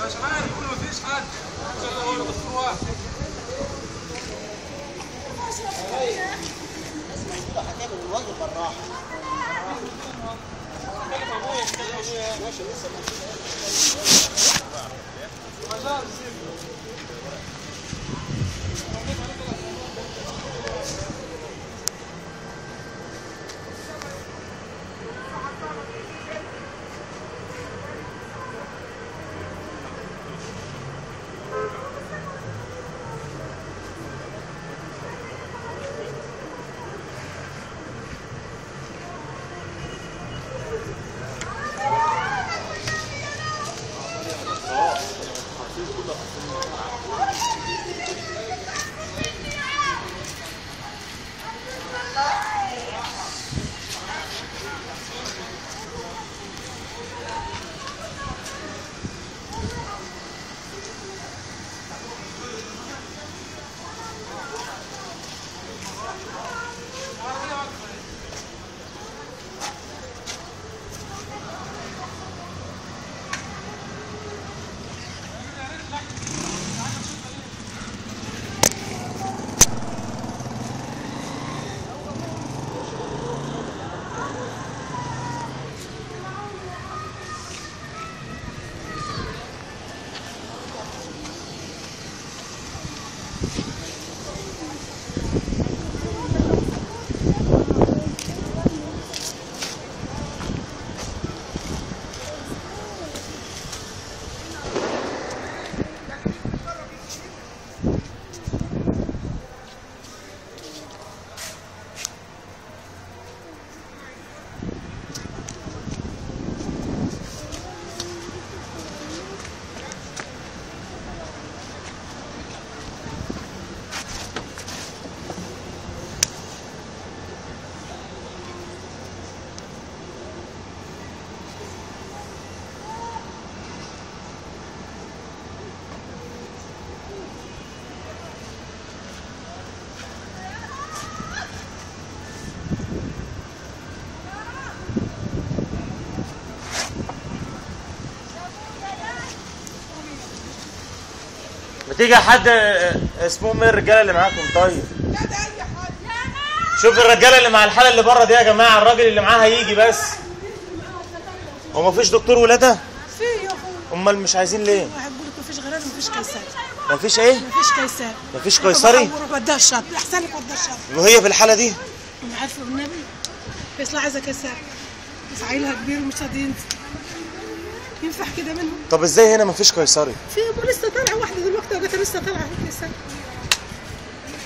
مش عارف يقول مفيش حد ان شاء الله هو دكتور واحد. هتعمل الواجب بالراحه. ماشي لسه بتيجي حد اسمه من الرجاله اللي معاكم؟ طيب شوف الرجاله اللي مع الحاله اللي بره دي يا جماعه، الراجل اللي معاها يجي بس. هو مفيش دكتور ولاده؟ في يا اخويا. امال مش عايزين ليه؟ واحد بيقول لك مفيش غرام مفيش قيصري. مفيش ايه؟ مفيش قيصري. مفيش قيصري؟ روح وديها الشط، احسن لك وديها الشط. وهي في الحاله دي؟ انا عارفه بالنبي فيصل عايزه قيصري بس عيلها كبير ومش راضي ينفع كده منهم. طب ازاي هنا مفيش قيصري؟ في لسه طالعه واحده دلوقتي وجاتها لسه طالعه هيك لسه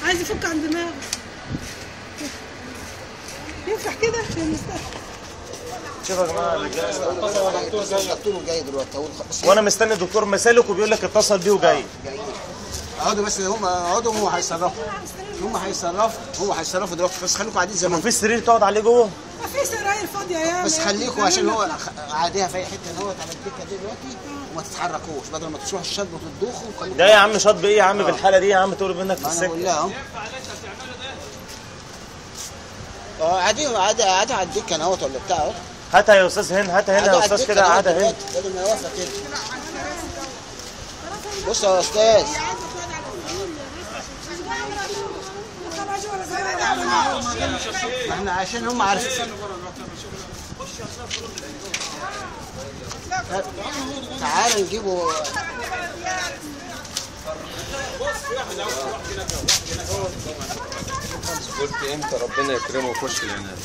عايز يفك عن دماغه. ينفع كده؟ شوف يا جماعه الرجاله الدكتور جاي دلوقتي وانا مستني الدكتور مسالك وبيقول لك اتصل بيه وجاي. اقعدوا بس، هم اقعدوا هم هيتصرفوا. هو هيتصرفوا دلوقتي، بس خليكم قاعدين زي ما مفيش سرير تقعد عليه جوه؟ ما في سراير فاضيه يا بس خليكم عشان هو عاديها في اي حته ان هو على الدكه دي دلوقتي وما تتحركوش بدل ما تروحوا الشط وتدوخوا. ده يا عم شط بايه يا عم في الحاله دي يا عم؟ تقول منك في انا بقول لها السكه. اهو عادي على الدكه انا اهوت ولا بتاع اهو. هاتها يا استاذ هند، هاتها هنا يا استاذ كده، قعدها هنا بدل ما يوافق كده. بص يا استاذ، ما احنا عشان هم عارفين. تعال نجيبه. قلت امتى ربنا يكرمه ويخش العنايه.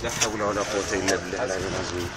لا حول ولا قوه الا بالله العلي العظيم.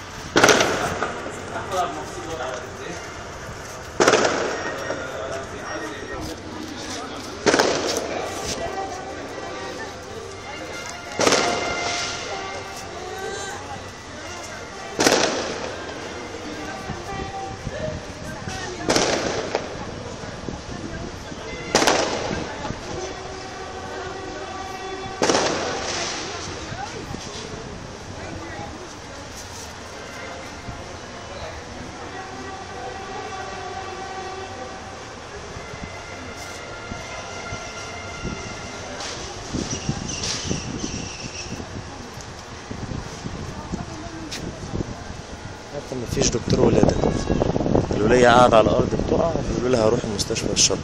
حتى مفيش دكتور ولاده. الولية قاعدة على الأرض بتقع، بيقولوا لها روحي مستشفى الشرطة.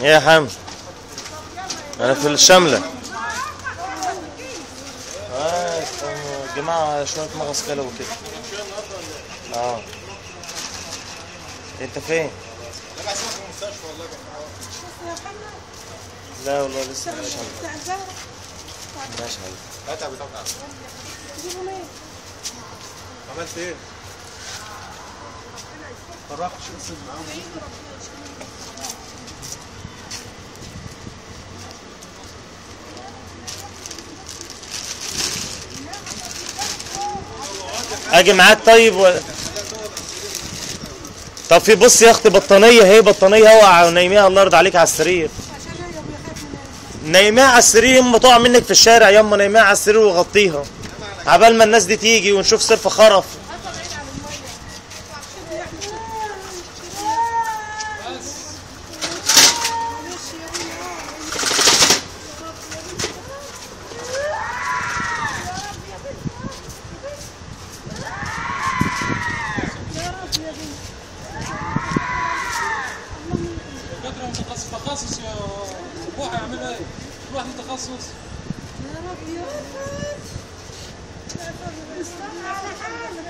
ايه يا حامد؟ انا في الشملة. جماعة شوية مغص كلوي كده. انت فين؟ لا والله لسه في الشملة. ماشي يا حبيبي. عملت ايه؟ فرحت شو معاهم. اجي معاك طيب طب في بص يا اختي بطانيه، هي بطانيه اوعى ونايميها الله يرضى عليك على السرير. نايميها على السرير، يما تقع منك في الشارع، يما نايميها على السرير وغطيها عبال ما الناس دي تيجي ونشوف صرف خرف. تخصص يا صباح يعملوا ايه؟ كل واحد تخصص. يا رب يا رب. استنى على حالك.